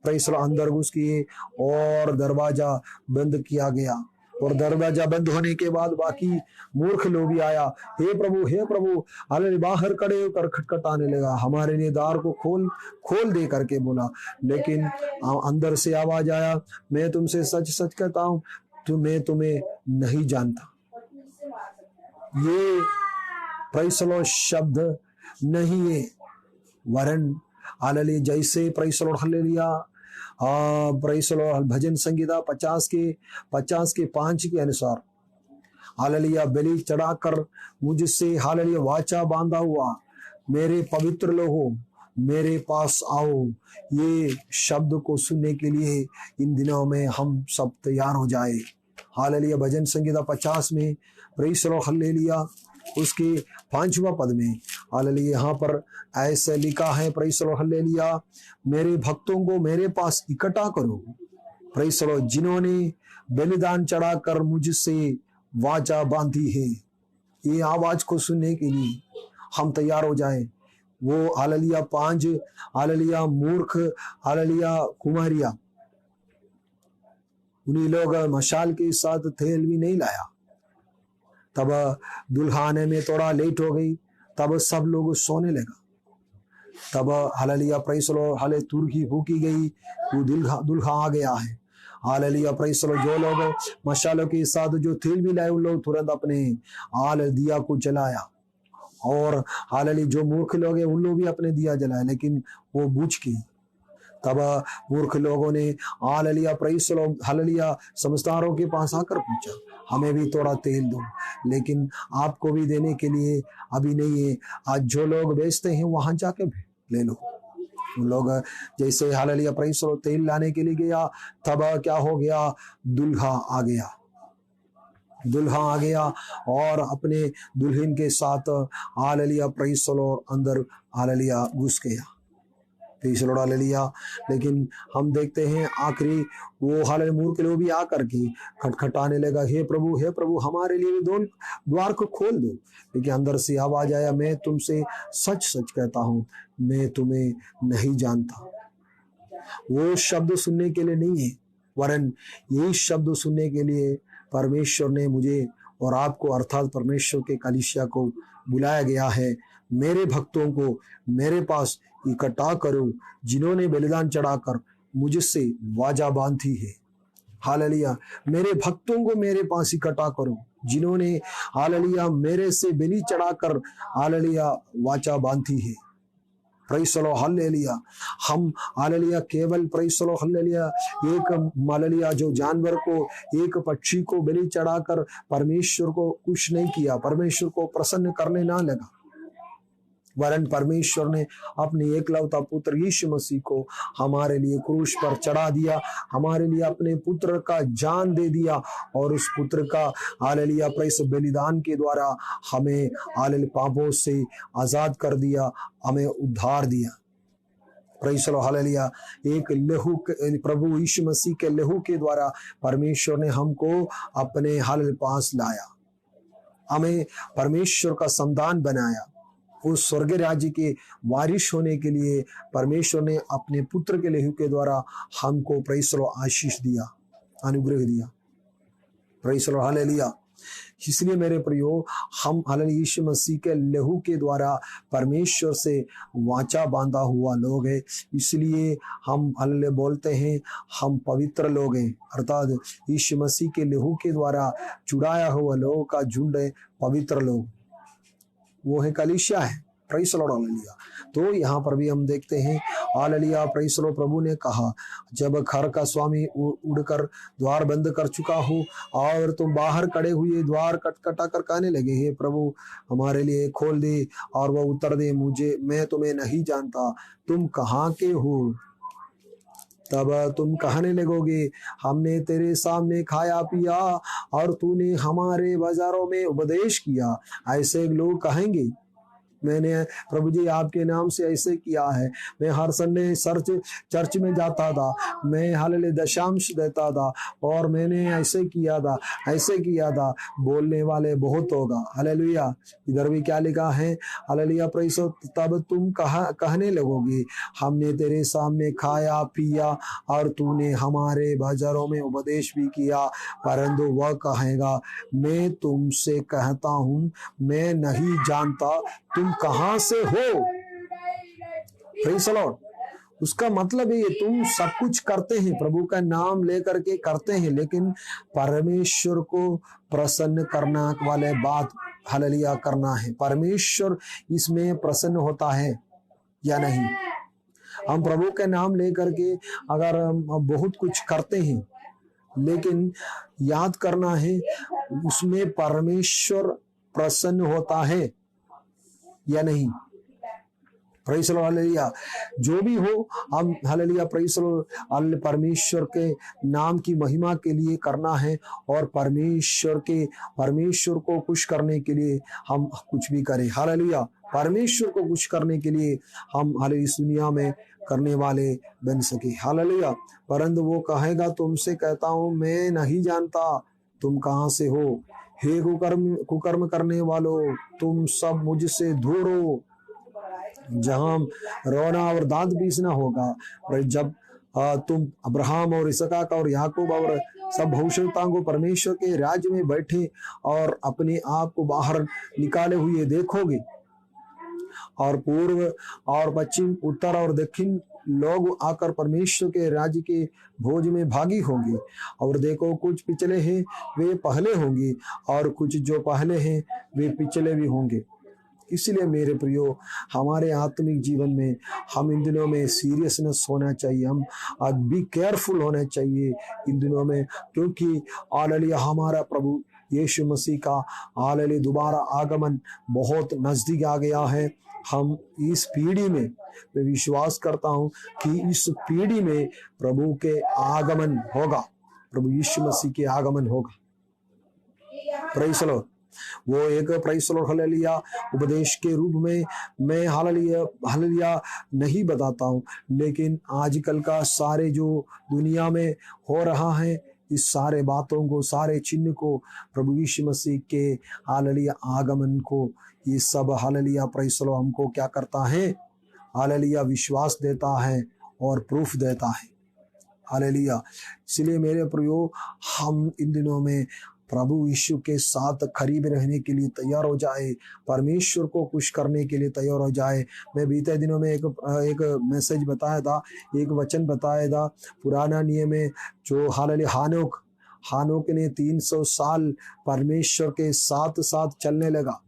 प्रेज़ द लॉर्ड अंदर घुस किए और दरवाजा बंद किया गया। और दरवाजा बंद होने के बाद बाकी मूर्ख लोग भी आया, हे प्रभु हालेलुया बाहर खड़े होकर खटखटाने लगा, हमारे लिए द्वार को खोल दे करके बोला। लेकिन अंदर से आवाज आया, मैं तुमसे सच सच कहता हूं, मैं तुम्हें नहीं जानता। ये प्रेज़ द लॉर्ड शब्द नहीं है, वरन हालेलुया जैसे praise the lord hallelujah praise the lord भजन संगीता 50 के 5 के अनुसार हालेलुया बलि चढ़ाकर मुझसे हालेलुया वाचा बांधा हुआ, मेरे पवित्र लोगों मेरे पास आओ, ये शब्द को सुनने के लिए इन दिनों में हम सब तैयार हो जाए। हालेलुया भजन संगीता 50 में प्रेज़ द लॉर्ड हालेलुया उसके 5वां पद में हालेलुया यहाँ पर ऐसे लिखा है, प्रेज़ द लॉर्ड, हालेलुया, मेरे भक्तों को मेरे पास इकट्ठा करो, प्रेज़ द लॉर्ड, जिन्होंने बलिदान चढ़ाकर मुझसे वाचा बांधी है। ये आवाज को सुनने के लिए हम तैयार हो जाएं। वो हालेलुया 5 हालेलुया मूर्ख हालेलुया कुमारिया, उन्हीं लोग मशाल के साथ तेल भी नहीं लाया, तब दुल्हा आने में थोड़ा लेट हो गई, तब सब लोग सोने लगा, तब हालेलुया प्रेज़ द लॉर्ड, हाले तुरकी फूकी गई, वो दुल्हा आ गया है। हालेलुया प्रेज़ द लॉर्ड, जो लोग मशालों के साथ जो तेल भी लाए उन लोग तुरंत अपने हाल दिया को जलाया, और हालेलुया जो मूर्ख लोग हैं उन लोग भी अपने दिया जलाए, लेकिन वो बुझ गई। तब मूर्ख लोगों ने hallelujah praise the lord hallelujah समझदारों के पास आकर पूछा, हमें भी थोड़ा तेल दो, लेकिन आपको भी देने के लिए अभी नहीं है, आज जो लोग बेचते हैं वहां जाके ले लो। उन लोग जैसे हालेलुया प्रेज़ द लॉर्ड तेल लाने के लिए गया, तब क्या हो गया, दुल्हा आ गया, दुल्हा आ गया और अपने दुल्हन के साथ हालेलुया प्रेज़ द लॉर्ड अंदर हालेलुया घुस गया, प्रेज़ द लॉर्ड हालेलुया। लेकिन हम देखते हैं आखिरी वो हालेलुया मूर्ख लोग भी आकर के खटखटाने लगा, हे प्रभु हमारे लिए भी द्वार को खोल दो। लेकिन अंदर से आवाज आया, मैं तुमसे सच सच कहता हूं, मैं तुम्हें नहीं जानता। वो शब्द सुनने के लिए नहीं है, वरन यही शब्द सुनने के लिए परमेश्वर ने मुझे और आपको अर्थात परमेश्वर के कलीसिया को बुलाया गया है। मेरे भक्तों को मेरे पास इकट्ठा करो, जिन्होंने बलिदान चढ़ाकर मुझसे वाचा बांधी है। हालेलुया, मेरे भक्तों को मेरे पास इकट्ठा करो, जिन्होंने हालेलुया मेरे से बलि चढ़ाकर हालेलुया वाचा बांधी है। Praise the lord hallelujah. हम हालेलुया केवल प्रेज़ द लॉर्ड हालेलुया एक हालेलुया जो जानवर को, एक पक्षी को बलि चढ़ाकर परमेश्वर को खुश नहीं किया, परमेश्वर को प्रसन्न करने ना लगा, वरन परमेश्वर ने अपने एकलौता पुत्र यीशु मसीह को हमारे लिए क्रूस पर चढ़ा दिया, हमारे लिए अपने पुत्र का जान दे दिया, और उस पुत्र का हालेलुया प्रेस बलिदान के द्वारा हमें हालेलुया पापों से आजाद कर दिया, हमें उद्धार दिया। Praise the lord hallelujah. एक लहू प्रभु यीशु मसीह के लहू के द्वारा परमेश्वर ने हमको अपने हालेलुया पास लाया, हमें परमेश्वर का संतान बनाया। उस स्वर्ग राज्य के वारिश होने के लिए परमेश्वर ने अपने पुत्र के लहू के द्वारा हमको प्रेज़ द लॉर्ड आशीष दिया, अनुग्रह दिया। Praise the lord hallelujah. इसलिए मेरे प्रियो, हम हालेलुया यीशु मसीह के लहू के द्वारा परमेश्वर से वाचा बांधा हुआ लोग हैं, इसलिए हम हालेलुया बोलते हैं हम पवित्र लोग हैं, अर्थात यीशु मसीह के लहू के द्वारा चुराया हुआ लोगों का झुंड है, पवित्र लोग, वो है कलीसिया है। Praise the lord hallelujah. तो यहाँ पर भी हम देखते हैं हालेलुया प्रेज़ द लॉर्ड, प्रभु ने कहा, जब घर का स्वामी उड़कर द्वार बंद कर चुका हो और तुम बाहर खड़े हुए द्वार खटखटा कर कहने लगे, हे प्रभु हमारे लिए खोल दे, और वह उत्तर दे, मैं तुम्हें नहीं जानता, तुम कहाँ के हो। तब तुम कहने लगोगे, हमने तेरे सामने खाया पिया और तूने हमारे बाजारों में उपदेश किया। ऐसे लोग कहेंगे, मैंने प्रभु जी आपके नाम से ऐसे किया है, मैं हर संडे चर्च में जाता था, मैं हालेलुया दशांश देता था, और मैंने ऐसे किया था। बोलने वाले बहुत होगा। हालेलुया। इधर भी क्या लिखा है, हालेलुया प्रेज़। तब तुम कहने लगोगे, हमने तेरे सामने खाया पिया और तूने हमारे बाजारों में उपदेश भी किया। परंतु वह कहेगा, मैं तुमसे कहता हूँ, मैं नहीं जानता, तुम कहां से हो। Praise the Lord. उसका मतलब है, तुम सब कुछ करते हैं, प्रभु का नाम लेकर के करते हैं, लेकिन परमेश्वर को प्रसन्न करना वाले बात हालेलुया करना है। परमेश्वर इसमें प्रसन्न होता है या नहीं। हम प्रभु के नाम लेकर के अगर हम बहुत कुछ करते हैं, लेकिन याद करना है उसमें परमेश्वर प्रसन्न होता है या नहीं। Praise the lord, hallelujah. जो भी हो हम हालेलुया प्रेज़ द लॉर्ड परमेश्वर के नाम की महिमा के लिए करना है और परमेश्वर को खुश करने के लिए हम कुछ भी करें। हालेलुया, परमेश्वर को खुश करने के लिए हम हालेलुया इस दुनिया में करने वाले बन सके। हालेलुया, परंतु वो कहेगा तुमसे कहता हूं मैं नहीं जानता तुम कहां से हो, हे कुकर्म करने वालों, तुम सब मुझसे दूर हो। जहां रोना और दांत पीसना होगा, और जब तुम अब्राहम और इसहाक और याकूब और सब भविष्यवक्ताओं को परमेश्वर के राज्य में बैठे और अपने आप को बाहर निकाले हुए देखोगे, और पूर्व और पश्चिम, उत्तर और दक्षिण लोग आकर परमेश्वर के राज्य के भोज में भागी होंगे। और देखो कुछ पिछले हैं वे पहले होंगे, और कुछ जो पहले हैं वे पिछले भी होंगे। इसलिए मेरे प्रियो, हमारे आत्मिक जीवन में हम इन दिनों में सीरियसनेस होना चाहिए, हम बी केयरफुल होना चाहिए इन दिनों में, क्योंकि हालेलुया हमारा प्रभु यीशु मसीह का हालेलुया दोबारा आगमन बहुत नजदीक आ गया है। हम इस पीढ़ी में, मैं विश्वास करता हूं कि इस पीढ़ी में प्रभु के आगमन होगा, प्रभु यीशु मसीह के आगमन होगा। Praise the Lord. वो एक प्रेज़ द लॉर्ड हालेलुया उपदेश के रूप में मैं हालेलुया नहीं बताता हूं, लेकिन आजकल का सारे जो दुनिया में हो रहा है, इस सारे बातों को, सारे चिन्ह को, प्रभु यीशु मसीह के हालेलुया आगमन को, ये सब हालेलुया प्रेज़ द लॉर्ड हमको क्या करता है, हालेलुया विश्वास देता है और प्रूफ देता है। हालेलुया, इसलिए मेरे प्रियो, हम इन दिनों में प्रभु यीशु के साथ करीब रहने के लिए तैयार हो जाए, परमेश्वर को खुश करने के लिए तैयार हो जाए। मैं बीते दिनों में एक मैसेज बताया था, एक वचन बताया था पुराना नियम में, जो हालेलुया हानोक ने 300 साल परमेश्वर के साथ साथ चलने लगा।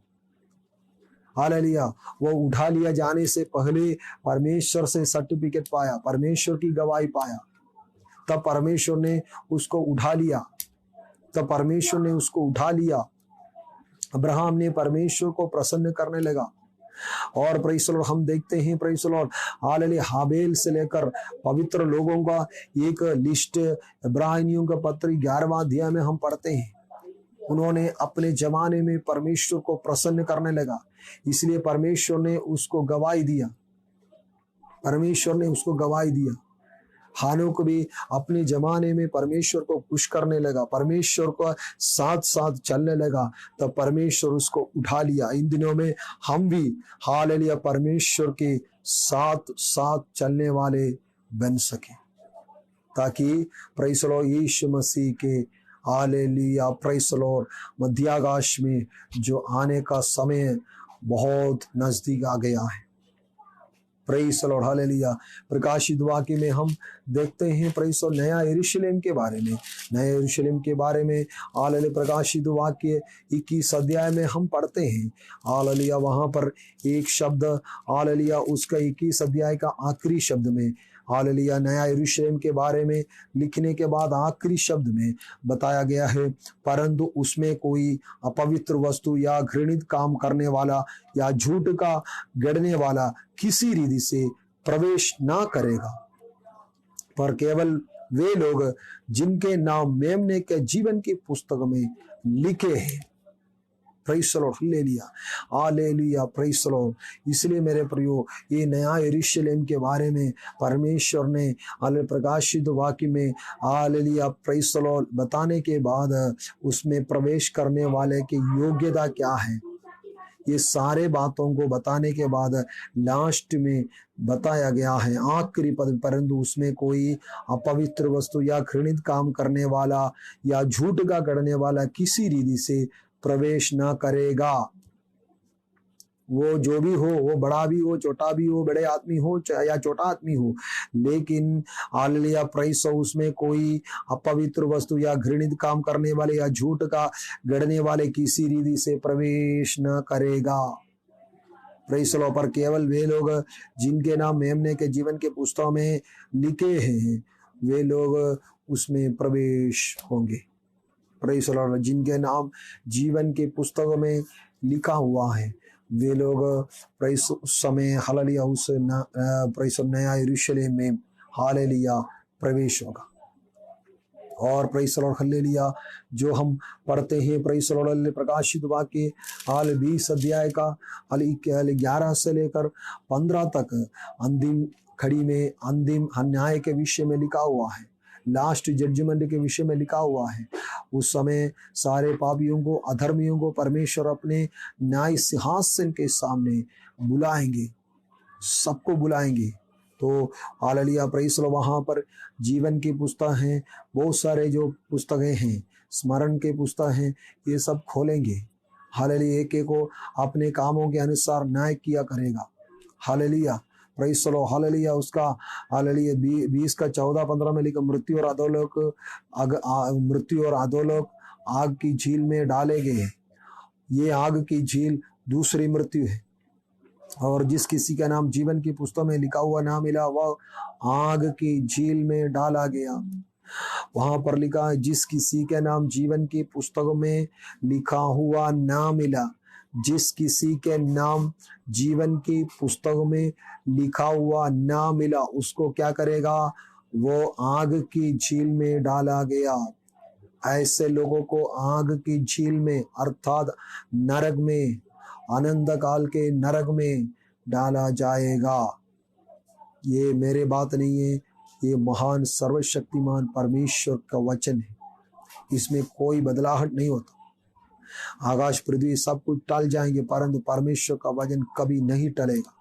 हालेलुया, वो उठा लिया जाने से पहले परमेश्वर से सर्टिफिकेट पाया, परमेश्वर की गवाही पाया, तब परमेश्वर ने उसको उठा लिया, अब्राहम ने परमेश्वर को प्रसन्न करने लगा। और प्रेज़ द लॉर्ड हम देखते हैं प्रेज़ द लॉर्ड हालेलुया हाबेल से लेकर पवित्र लोगों का एक लिस्ट इब्रानियों का पत्र 11वां अध्याय में हम पढ़ते हैं। उन्होंने अपने जमाने में परमेश्वर को प्रसन्न करने लगा, इसलिए परमेश्वर ने उसको गवाही दिया। हानोक भी अपने जमाने में परमेश्वर को खुश करने लगा, परमेश्वर को साथ साथ चलने लगा, तब परमेश्वर उसको उठा लिया। इन दिनों में हम भी हालेलुया परमेश्वर के साथ साथ चलने वाले बन सके, ताकि प्रेज़ द लॉर्ड यीशु मसीह के हालेलुया प्रेज़ द लॉर्ड मध्याकाश में जो आने का समय बहुत नजदीक आ गया है। Praise the lord hallelujah. प्रकाशित वाक्य में हम देखते हैं प्रेज़ द लॉर्ड नया यरूशलेम के बारे में हालेलुया प्रकाशित वाक्य 21 अध्याय में हम पढ़ते हैं। हालेलुया वहां पर एक शब्द हालेलुया उसका 21 अध्याय का आखिरी शब्द में हालेलुया नया यरूशलेम के बारे में लिखने के बाद आखिरी शब्द में बताया गया है, परंतु उसमें कोई अपवित्र वस्तु या घृणित काम करने वाला या झूठ का गढ़ने वाला किसी रीति से प्रवेश ना करेगा, पर केवल वे लोग जिनके नाम मेमने के जीवन की पुस्तक में लिखे हैं। Praise the lord hallelujah praise the Lord. इसलिए मेरे प्रियो, ये नया यरूशलेम के बारे में परमेश्वर ने हालेलुया प्रकाशित वाक्य में हालेलुया प्रेज़ द लॉर्ड बताने के बाद उसमें प्रवेश करने वाले की योग्यता क्या है, ये सारे बातों को बताने के बाद लास्ट में बताया गया है आखिरी पद, परंतु उसमें कोई अपवित्र वस्तु या घृणित काम करने वाला या झूठ का गढ़ने वाला किसी रीति से प्रवेश ना करेगा। वो जो भी हो, वो बड़ा भी हो, छोटा भी हो, बड़े आदमी हो या छोटा आदमी हो, लेकिन हालेलुया प्रेज़ उसमें कोई अपवित्र वस्तु या घृणित काम करने वाले या झूठ का गढ़ने वाले किसी रीति से प्रवेश न करेगा। प्रेज़ लॉर्ड, पर केवल वे लोग जिनके नाम मेमने के जीवन के पुस्तक में लिखे हैं वे लोग उसमें प्रवेश होंगे। प्रेज़ लॉर्ड, जिनके नाम जीवन के पुस्तक में लिखा हुआ है वे लोग प्रेस उस समय हालेलुया उस प्रेस नया यरूशलेम में हालेलुया प्रवेश होगा। और प्रेस लॉर्ड हालेलुया जो हम पढ़ते हैं प्रेस लॉर्ड प्रकाशित वाक्य हाल 20 अध्याय का हाल 11 से लेकर 15 तक अंतिम खड़ी में अंतिम न्याय के विषय में लिखा हुआ है, लास्ट जजमेंट के विषय में लिखा हुआ है। उस समय सारे पापियों को अधर्मियों को परमेश्वर अपने न्याय सिंहासन के सामने बुलाएंगे, सबको बुलाएंगे। तो हालेलुया प्रेस लॉर्ड वहां पर जीवन की पुस्तक हैं, बहुत सारे जो पुस्तकें हैं स्मरण के पुस्तक हैं, ये सब खोलेंगे। हालेलुया एक एक को अपने कामों के अनुसार न्याय किया करेगा। हालेलुया प्रेस लॉर्ड हालेलुया उसका हालेलुया 20 का 14-15 में लिखा मृत्यु और अधोलोक आग की झील में डाले गए। ये आग की झील दूसरी मृत्यु है। और जिस किसी का नाम जीवन की पुस्तक में लिखा हुआ ना मिला वह आग की झील में डाला गया। वहां पर लिखा है जिस किसी के नाम जीवन की पुस्तक में लिखा हुआ ना मिला, जिस किसी के नाम जीवन की पुस्तक में लिखा हुआ ना मिला उसको क्या करेगा, वो आग की झील में डाला गया। ऐसे लोगों को आग की झील में अर्थात नरक में, अनंत काल के नरक में डाला जाएगा। ये मेरे बात नहीं है, ये महान सर्वशक्तिमान परमेश्वर का वचन है, इसमें कोई बदलाहट नहीं होता। आकाश पृथ्वी सब कुछ टल जाएंगे परंतु परमेश्वर का वचन कभी नहीं टलेगा।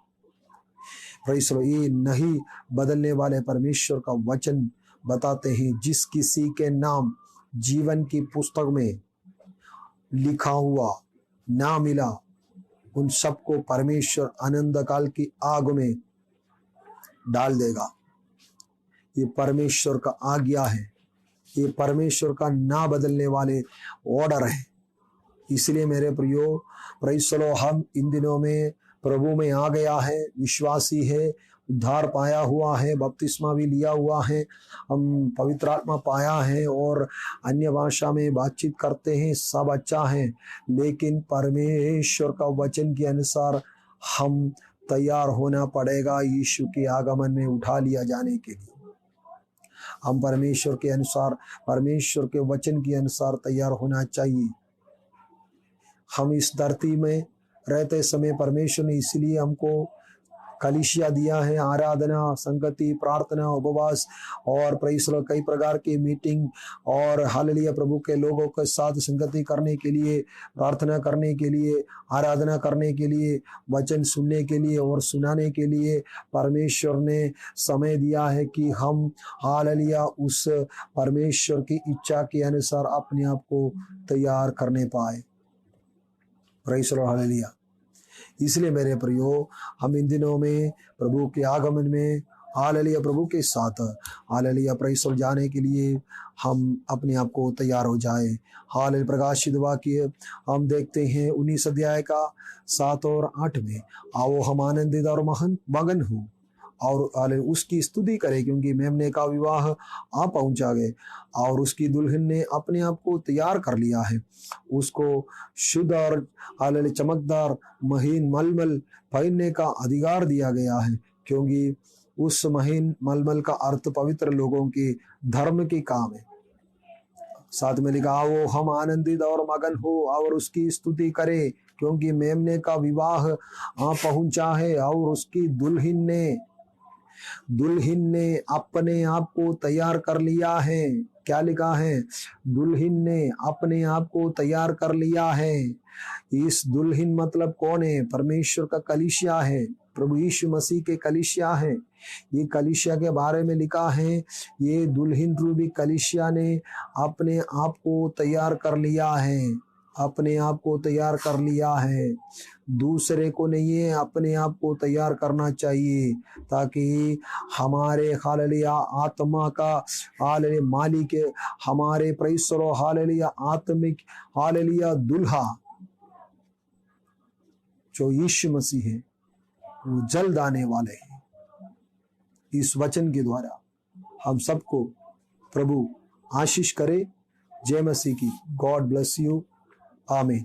ये नहीं बदलने वाले परमेश्वर का वचन बताते हैं जिस किसी के नाम जीवन की पुस्तक में लिखा हुआ ना मिला उन सबको परमेश्वर अनंत काल की आग में डाल देगा। ये परमेश्वर का आज्ञा है, ये परमेश्वर का ना बदलने वाले ऑर्डर है। इसलिए मेरे प्रियो प्रेज़ द लॉर्ड हम इन दिनों में प्रभु में आ गया है, विश्वासी है, उद्धार पाया हुआ है, बपतिस्मा भी लिया हुआ है, हम पवित्र आत्मा पाया है और अन्य भाषा में बातचीत करते हैं, सब अच्छा है। लेकिन परमेश्वर का वचन के अनुसार हम तैयार होना पड़ेगा यीशु के आगमन में उठा लिया जाने के लिए। हम परमेश्वर के अनुसार, परमेश्वर के वचन के अनुसार तैयार होना चाहिए। हम इस धरती में रहते समय परमेश्वर ने इसलिए हमको कलीसिया दिया है, आराधना, संगति, प्रार्थना, उपवास और प्रेज़ द लॉर्ड कई प्रकार की मीटिंग और हालेलुया प्रभु के लोगों के साथ संगति करने के लिए, प्रार्थना करने के लिए, आराधना करने के लिए, वचन सुनने के लिए और सुनाने के लिए परमेश्वर ने समय दिया है कि हम हालेलुया उस परमेश्वर की इच्छा के अनुसार अपने आप को तैयार करने पाए। Praise the lord hallelujah. इसलिए मेरे प्रियो हम इन दिनों में प्रभु के आगमन में हालेलुया प्रभु के साथ हालेलुया प्रेज़ द लॉर्ड जाने के लिए हम अपने आप को तैयार हो जाए। हालेलुया प्रकाशित वाक्य हम देखते हैं 19 अध्याय का 7 और 8 में, आओ हम आनंदित और मगन हो और उसकी स्तुति करें क्योंकि मेमने का विवाह आ पहुंचा गए और उसकी दुल्हन ने अपने आप को तैयार कर लिया है। उसको शुद्ध और चमकदार महीन मलमल पहनने का अधिकार दिया गया है क्योंकि उस महीन मलमल का अर्थ पवित्र लोगों के धर्म के काम है। साथ में लिखा आओ हम आनंदित और मगन हो और उसकी स्तुति करें क्योंकि मेमने का विवाह आ पहुंचा है और उसकी दुल्हन ने अपने आप को तैयार कर लिया है। क्या लिखा है? दुल्हन ने अपने आप को तैयार कर लिया है। इस दुल्हन मतलब कौन है? परमेश्वर का कलीसिया है, प्रभु यीशु मसीह के कलीसिया है। ये कलीसिया के बारे में लिखा है, ये दुल्हन रूपी कलीसिया ने अपने आप को तैयार कर लिया है, अपने आप को तैयार कर लिया है। दूसरे को नहीं है, अपने आप को तैयार करना चाहिए ताकि हमारे हालेलुया आत्मा का हालेलुया मालिक, हमारे प्रेज़ द लॉर्ड हालेलुया आत्मिक हालेलुया दुल्हा जो यीशु मसीह है वो जल्द आने वाले हैं। इस वचन के द्वारा हम सबको प्रभु आशीष करे। जय मसीह की। God bless you. आमीन।